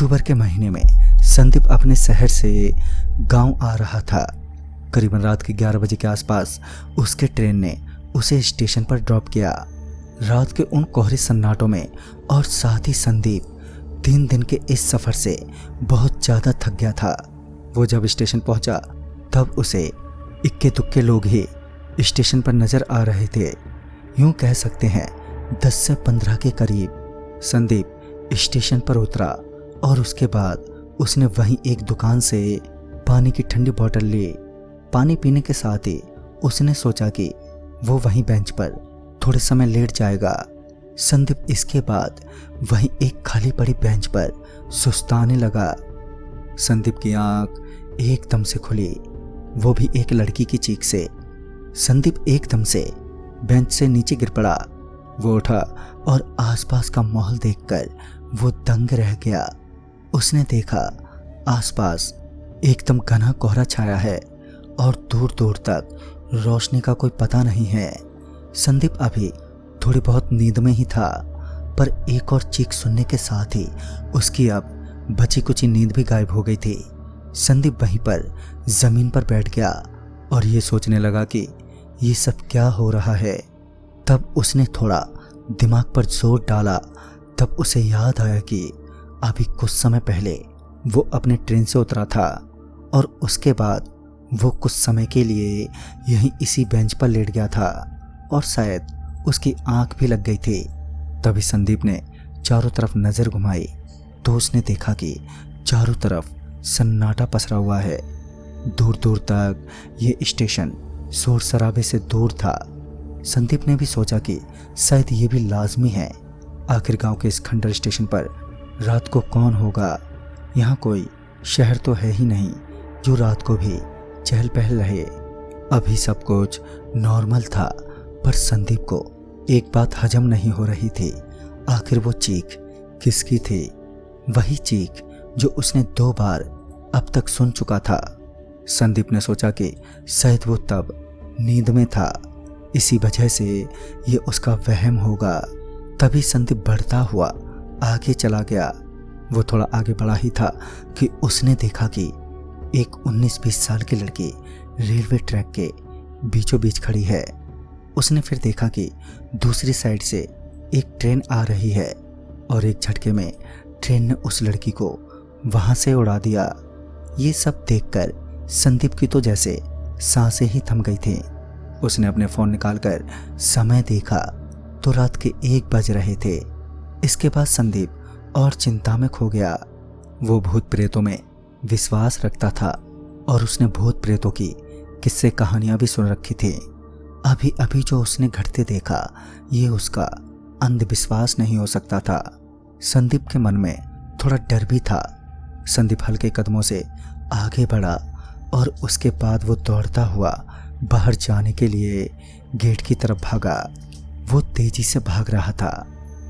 अक्टूबर के महीने में संदीप अपने शहर से गांव आ रहा था। करीबन रात के 11 बजे के आसपास उसके ट्रेन ने उसे स्टेशन पर ड्रॉप किया। रात के उन कोहरे सन्नाटों में और साथ ही संदीप 3 दिन के इस सफ़र से बहुत ज़्यादा थक गया था। वो जब स्टेशन पहुंचा तब उसे इक्के दुक्के लोग ही स्टेशन पर नज़र आ रहे थे। यूँ कह सकते हैं 10 से 15 के करीब। संदीप स्टेशन पर उतरा और उसके बाद उसने वहीं एक दुकान से पानी की ठंडी बोतल ली। पानी पीने के साथ ही उसने सोचा कि वो वहीं बेंच पर थोड़े समय लेट जाएगा। संदीप इसके बाद वहीं एक खाली पड़ी बेंच पर सुस्ताने लगा। संदीप की आंख एकदम से खुली, वो भी एक लड़की की चीख से। संदीप एकदम से बेंच से नीचे गिर पड़ा। वो उठा और आसपास का माहौल देखकर वो दंग रह गया। उसने देखा आसपास एकदम घना कोहरा छाया है और दूर दूर तक रोशनी का कोई पता नहीं है। संदीप अभी थोड़ी बहुत नींद में ही था, पर एक और चीख सुनने के साथ ही उसकी अब बची कुची नींद भी गायब हो गई थी। संदीप वहीं पर जमीन पर बैठ गया और ये सोचने लगा कि ये सब क्या हो रहा है। तब उसने थोड़ा दिमाग पर जोर डाला। तब उसे याद आया कि अभी कुछ समय पहले वो अपने ट्रेन से उतरा था और उसके बाद वो कुछ समय के लिए यहीं इसी बेंच पर लेट गया था और शायद उसकी आंख भी लग गई थी। तभी संदीप ने चारों तरफ नज़र घुमाई तो उसने देखा कि चारों तरफ सन्नाटा पसरा हुआ है। दूर दूर तक ये स्टेशन शोर शराबे से दूर था। संदीप ने भी सोचा कि शायद ये भी लाजमी है। आखिर गांव के इस खंडर स्टेशन पर रात को कौन होगा। यहाँ कोई शहर तो है ही नहीं जो रात को भी चहल पहल रहे। अभी सब कुछ नॉर्मल था, पर संदीप को एक बात हजम नहीं हो रही थी। आखिर वो चीख किसकी थी? वही चीख जो उसने 2 बार अब तक सुन चुका था। संदीप ने सोचा कि शायद वो तब नींद में था, इसी वजह से ये उसका वहम होगा। तभी संदीप बढ़ता हुआ आगे चला गया। वो थोड़ा आगे बढ़ा ही था कि उसने देखा कि एक 19-20 साल की लड़की रेलवे ट्रैक के बीचों बीच खड़ी है। उसने फिर देखा कि दूसरी साइड से एक ट्रेन आ रही है और एक झटके में ट्रेन ने उस लड़की को वहां से उड़ा दिया। ये सब देखकर संदीप की तो जैसे सांसें ही थम गई थी। उसने अपने फ़ोन निकालकर समय देखा तो रात के 1 बज रहे थे। इसके बाद संदीप और चिंता में खो गया। वो भूत प्रेतों में विश्वास रखता था और उसने भूत प्रेतों की किस्से कहानियां भी सुन रखी थी। अभी अभी जो उसने घटते देखा ये उसका अंधविश्वास नहीं हो सकता था। संदीप के मन में थोड़ा डर भी था। संदीप हल्के कदमों से आगे बढ़ा और उसके बाद वो दौड़ता हुआ बाहर जाने के लिए गेट की तरफ भागा। वो तेजी से भाग रहा था,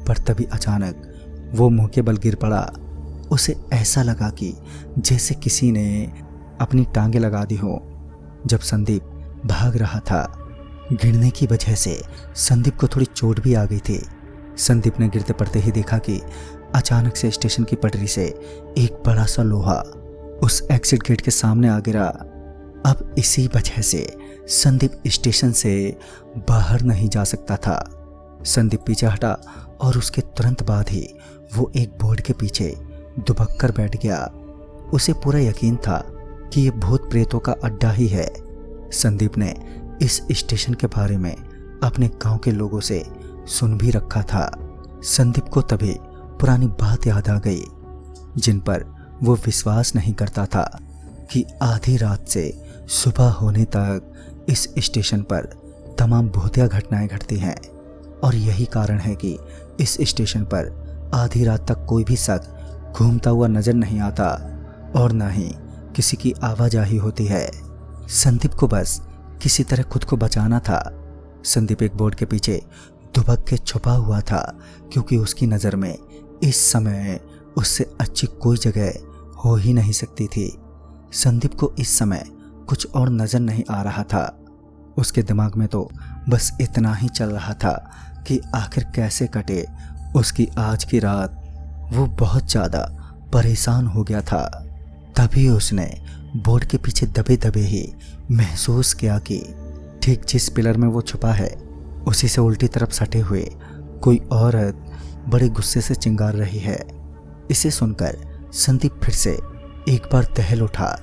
पर तभी अचानक वो मुंह के बल गिर पड़ा। उसे ऐसा लगा कि जैसे किसी ने अपनी टांगें लगा दी हो। जब संदीप भाग रहा था, गिरने की वजह से संदीप को थोड़ी चोट भी आ गई थी। संदीप ने गिरते पड़ते ही देखा कि अचानक से स्टेशन की पटरी से एक बड़ा सा लोहा उस एग्जिट गेट के सामने आ गिरा। अब इसी वजह से संदीप स्टेशन से बाहर नहीं जा सकता था। संदीप पीछे हटा और उसके तुरंत बाद ही वो एक बोर्ड के पीछे दुबक कर बैठ गया। उसे पूरा यकीन था कि ये भूत प्रेतों का अड्डा ही है। संदीप ने इस स्टेशन के बारे में अपने गांव के लोगों से सुन भी रखा था। संदीप को तभी पुरानी बात याद आ गई जिन पर वो विश्वास नहीं करता था कि आधी रात से सुबह होने तक इस स्टेशन पर तमाम भूतिया घटनाएं घटती हैं और यही कारण है कि इस स्टेशन पर आधी रात तक कोई भी शख्स घूमता हुआ नजर नहीं आता और ना ही किसी की आवाजाही होती है। संदीप को बस किसी तरह खुद को बचाना था। संदीप एक बोर्ड के पीछे दुबक के छुपा हुआ था क्योंकि उसकी नज़र में इस समय उससे अच्छी कोई जगह हो ही नहीं सकती थी। संदीप को इस समय कुछ और नज़र नहीं आ रहा था। उसके दिमाग में तो बस इतना ही चल रहा था कि आखिर कैसे कटे उसकी आज की रात। वो बहुत ज़्यादा परेशान हो गया था। तभी उसने बोर्ड के पीछे दबे दबे ही महसूस किया कि ठीक जिस पिलर में वो छुपा है उसी से उल्टी तरफ सटे हुए कोई औरत बड़े गुस्से से चिंगार रही है। इसे सुनकर संदीप फिर से एक बार दहल उठा।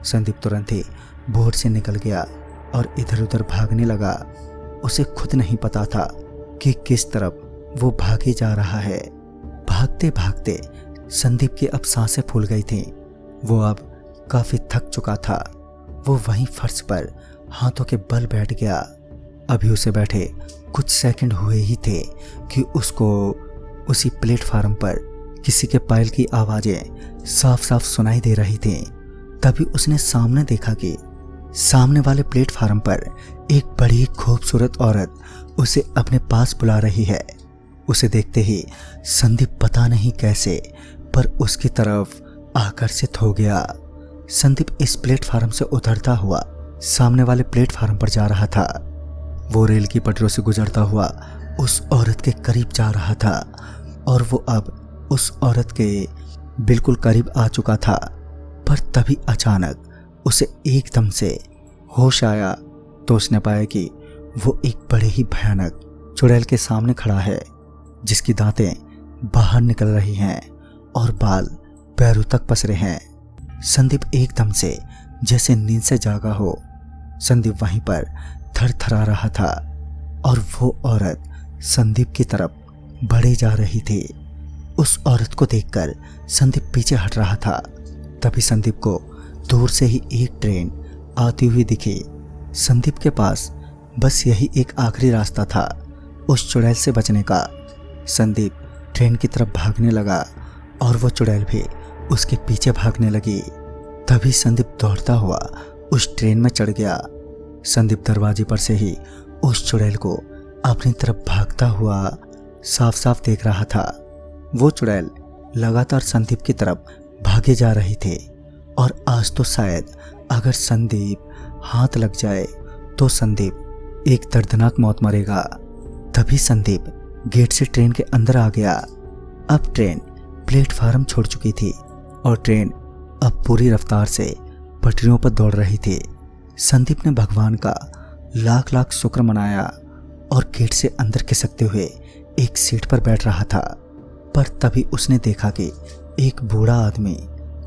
संदीप तुरंत ही बोर्ड से निकल गया और इधर उधर भागने लगा। उसे खुद नहीं पता था कि किस तरफ वो भागे जा रहा है। भागते भागते संदीप की अब सांसें फूल गई थीं। वो अब काफी थक चुका था। वो वहीं फर्श पर हाथों के बल बैठ गया। अभी उसे बैठे कुछ सेकंड हुए ही थे कि उसको उसी प्लेटफार्म पर किसी के पायल की आवाजें साफ साफ सुनाई दे रही थीं। तभी उसने सामने देखा कि सामने वाले प्लेटफार्म पर एक बड़ी खूबसूरत औरत उसे अपने पास बुला रही है। उसे देखते ही संदीप पता नहीं कैसे पर उसकी तरफ आकर्षित हो गया। संदीप इस प्लेटफार्म से उतरता हुआ सामने वाले प्लेटफार्म पर जा रहा था। वो रेल की पटरियों से गुजरता हुआ उस औरत के करीब जा रहा था और वो अब उस औरत के बिल्कुल करीब आ चुका था। पर तभी अचानक उसे एकदम से होश आया तो उसने पाया कि वो एक बड़े ही भयानक चुड़ैल के सामने खड़ा है, जिसकी दांतें बाहर निकल रही हैं और बाल पैरों तक पसरे हैं। संदीप एकदम से जैसे नींद से जागा हो। संदीप वहीं पर थरथरा रहा था और वो औरत संदीप की तरफ बढ़े जा रही थी। उस औरत को देखकर संदीप पीछे हट रहा था। तभी संदीप को दूर से ही एक ट्रेन आती हुई दिखी। संदीप के पास बस यही एक आखिरी रास्ता था उस चुड़ैल से बचने का। संदीप ट्रेन की तरफ भागने लगा और वो चुड़ैल भी उसके पीछे भागने लगी। तभी संदीप दौड़ता हुआ उस ट्रेन में चढ़ गया। संदीप दरवाजे पर से ही उस चुड़ैल को अपनी तरफ भागता हुआ साफ साफ देख रहा था। वो चुड़ैल लगातार संदीप की तरफ भागे जा रही थी और आज तो शायद अगर संदीप हाथ लग जाए तो संदीप एक दर्दनाक मौत मरेगा। तभी संदीप गेट से ट्रेन के अंदर आ गया। अब ट्रेन प्लेटफार्म छोड़ चुकी थी और ट्रेन अब पूरी रफ्तार से पटरियों पर दौड़ रही थी। संदीप ने भगवान का लाख लाख शुक्र मनाया और गेट से अंदर खिसकते हुए एक सीट पर बैठ रहा था। पर तभी उसने देखा कि एक बूढ़ा आदमी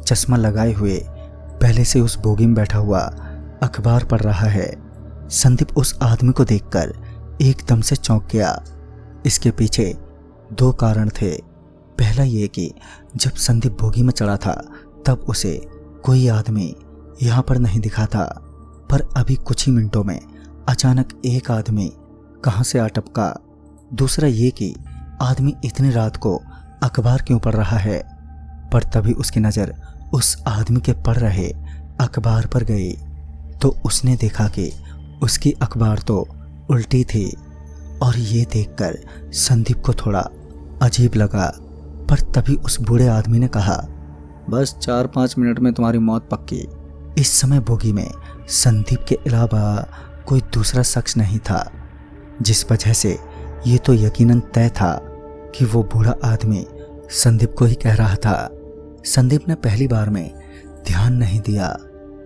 चश्मा लगाए हुए पहले से उस बोगी में बैठा हुआ अखबार पढ़ रहा है। संदीप उस आदमी को देखकर एकदम से चौंक गया। इसके पीछे दो कारण थे। पहला ये कि जब संदीप बोगी में चढ़ा था तब उसे कोई आदमी यहाँ पर नहीं दिखा था, पर अभी कुछ ही मिनटों में अचानक एक आदमी कहाँ से आ टपका। दूसरा ये कि आदमी इतनी रात को अखबार क्यों पढ़ रहा है। पर तभी उसकी नज़र उस आदमी के पढ़ रहे अखबार पर गई तो उसने देखा कि उसकी अखबार तो उल्टी थी और ये देखकर संदीप को थोड़ा अजीब लगा। पर तभी उस बूढ़े आदमी ने कहा, बस 4-5 मिनट में तुम्हारी मौत पक्की। इस समय बोगी में संदीप के अलावा कोई दूसरा शख्स नहीं था, जिस वजह से ये तो यकीनन तय था कि वो बूढ़ा आदमी संदीप को ही कह रहा था। संदीप ने पहली बार में ध्यान नहीं दिया,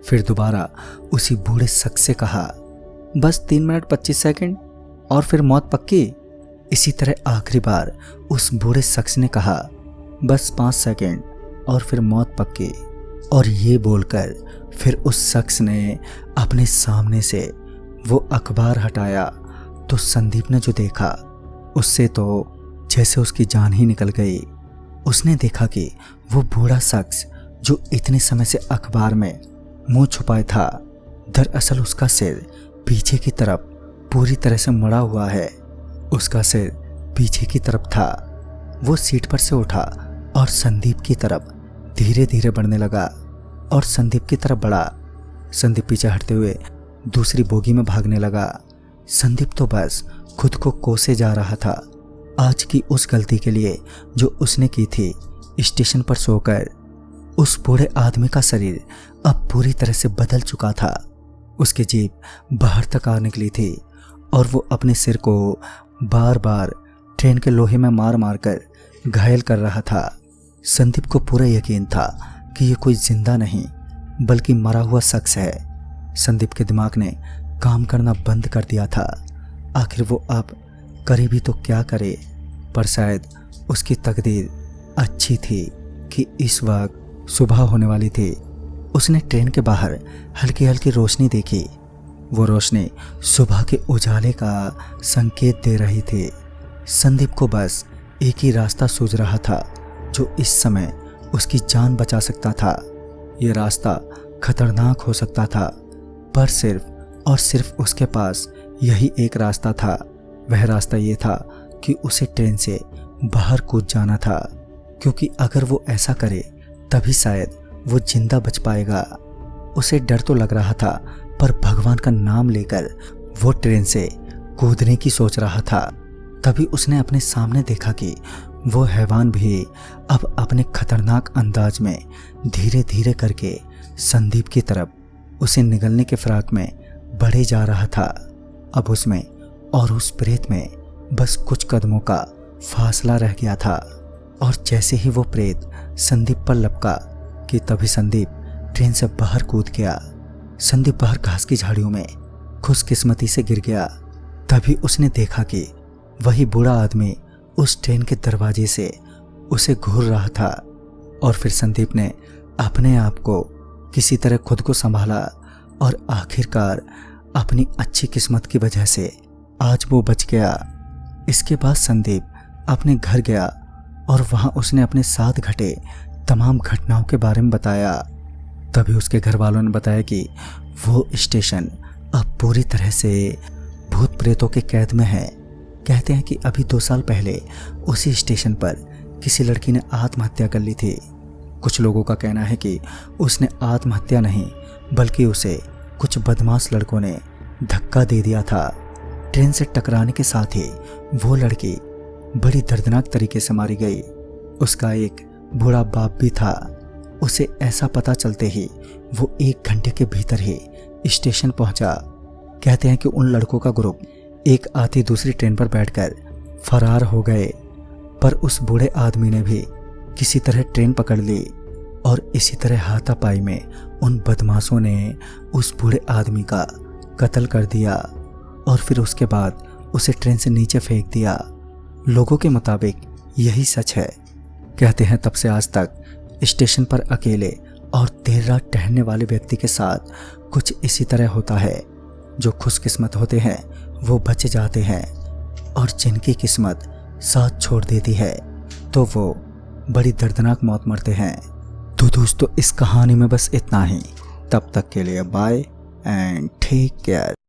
फिर दोबारा उसी बूढ़े शख्स से कहा, बस 3 मिनट 25 सेकंड और फिर मौत पक्की। इसी तरह आखिरी बार उस बूढ़े शख्स ने कहा, बस 5 सेकंड और फिर मौत पक्की। और ये बोलकर फिर उस शख्स ने अपने सामने से वो अखबार हटाया तो संदीप ने जो देखा उससे तो जैसे उसकी जान ही निकल गई। उसने देखा कि वो बूढ़ा शख्स जो इतने समय से अखबार में मुंह छुपाए था, दरअसल उसका सिर पीछे की तरफ पूरी तरह से मुड़ा हुआ है। उसका सिर पीछे की तरफ था। वो सीट पर से उठा और संदीप की तरफ धीरे धीरे बढ़ने लगा और संदीप की तरफ बढ़ा। संदीप पीछे हटते हुए दूसरी बोगी में भागने लगा। संदीप तो बस खुद को कोसे जा रहा था आज की उस गलती के लिए जो उसने की थी। स्टेशन पर सोकर उस बूढ़े आदमी का शरीर अब पूरी तरह से बदल चुका था। उसकी जीभ बाहर तक आ निकली थी और वो अपने सिर को बार बार ट्रेन के लोहे में मार मार कर घायल कर रहा था। संदीप को पूरा यकीन था कि ये कोई जिंदा नहीं बल्कि मरा हुआ शख्स है। संदीप के दिमाग ने काम करना बंद कर दिया था। आखिर वो अब करे भी तो क्या करे, पर शायद उसकी तकदीर अच्छी थी कि इस वक्त सुबह होने वाली थी। उसने ट्रेन के बाहर हल्की हल्की रोशनी देखी। वो रोशनी सुबह के उजाले का संकेत दे रही थी। संदीप को बस एक ही रास्ता सूझ रहा था जो इस समय उसकी जान बचा सकता था। ये रास्ता खतरनाक हो सकता था, पर सिर्फ और सिर्फ उसके पास यही एक रास्ता था। वह रास्ता ये था कि उसे ट्रेन से बाहर कूद जाना था, क्योंकि अगर वो ऐसा करे तभी शायद वो जिंदा बच पाएगा। उसे डर तो लग रहा था, पर भगवान का नाम लेकर वो ट्रेन से कूदने की सोच रहा था। तभी उसने अपने सामने देखा कि वो हैवान भी अब अपने खतरनाक अंदाज में धीरे धीरे करके संदीप की तरफ उसे निगलने के फिराक में बढ़े जा रहा था। अब उसमें और उस प्रेत में बस कुछ कदमों का फासला रह गया था, और जैसे ही वो प्रेत संदीप पर लपका कि तभी संदीप ट्रेन से बाहर कूद गया। संदीप बाहर घास की झाड़ियों में खुशकिस्मती से गिर गया। तभी उसने देखा कि वही बूढ़ा आदमी उस ट्रेन के दरवाजे से उसे घूर रहा था। और फिर संदीप ने अपने आप को किसी तरह खुद को संभाला, और आखिरकार अपनी अच्छी किस्मत की वजह से आज वो बच गया। इसके बाद संदीप अपने घर गया और वहां उसने अपने साथ घटे तमाम घटनाओं के बारे में बताया। तभी उसके घर वालों ने बताया कि वो स्टेशन अब पूरी तरह से भूत प्रेतों के कैद में है। कहते हैं कि अभी 2 साल पहले उसी स्टेशन पर किसी लड़की ने आत्महत्या कर ली थी। कुछ लोगों का कहना है कि उसने आत्महत्या नहीं बल्कि उसे कुछ बदमाश लड़कों ने धक्का दे दिया था। ट्रेन से टकराने के साथ ही वो लड़की बड़ी दर्दनाक तरीके से मारी गई। उसका एक बूढ़ा बाप भी था। उसे ऐसा पता चलते ही वो 1 घंटे के भीतर ही स्टेशन पहुंचा। कहते हैं कि उन लड़कों का ग्रुप एक आती दूसरी ट्रेन पर बैठकर फरार हो गए, पर उस बूढ़े आदमी ने भी किसी तरह ट्रेन पकड़ ली, और इसी तरह हाथापाई में उन बदमाशों ने उस बूढ़े आदमी का कत्ल कर दिया, और फिर उसके बाद उसे ट्रेन से नीचे फेंक दिया। लोगों के मुताबिक यही सच है। कहते हैं तब से आज तक स्टेशन पर अकेले और देर रात टहलने वाले व्यक्ति के साथ कुछ इसी तरह होता है। जो खुशकिस्मत होते हैं वो बच जाते हैं, और जिनकी किस्मत साथ छोड़ देती है तो वो बड़ी दर्दनाक मौत मरते हैं। तो दोस्तों, इस कहानी में बस इतना ही। तब तक के लिए बाय एंड टेक केयर।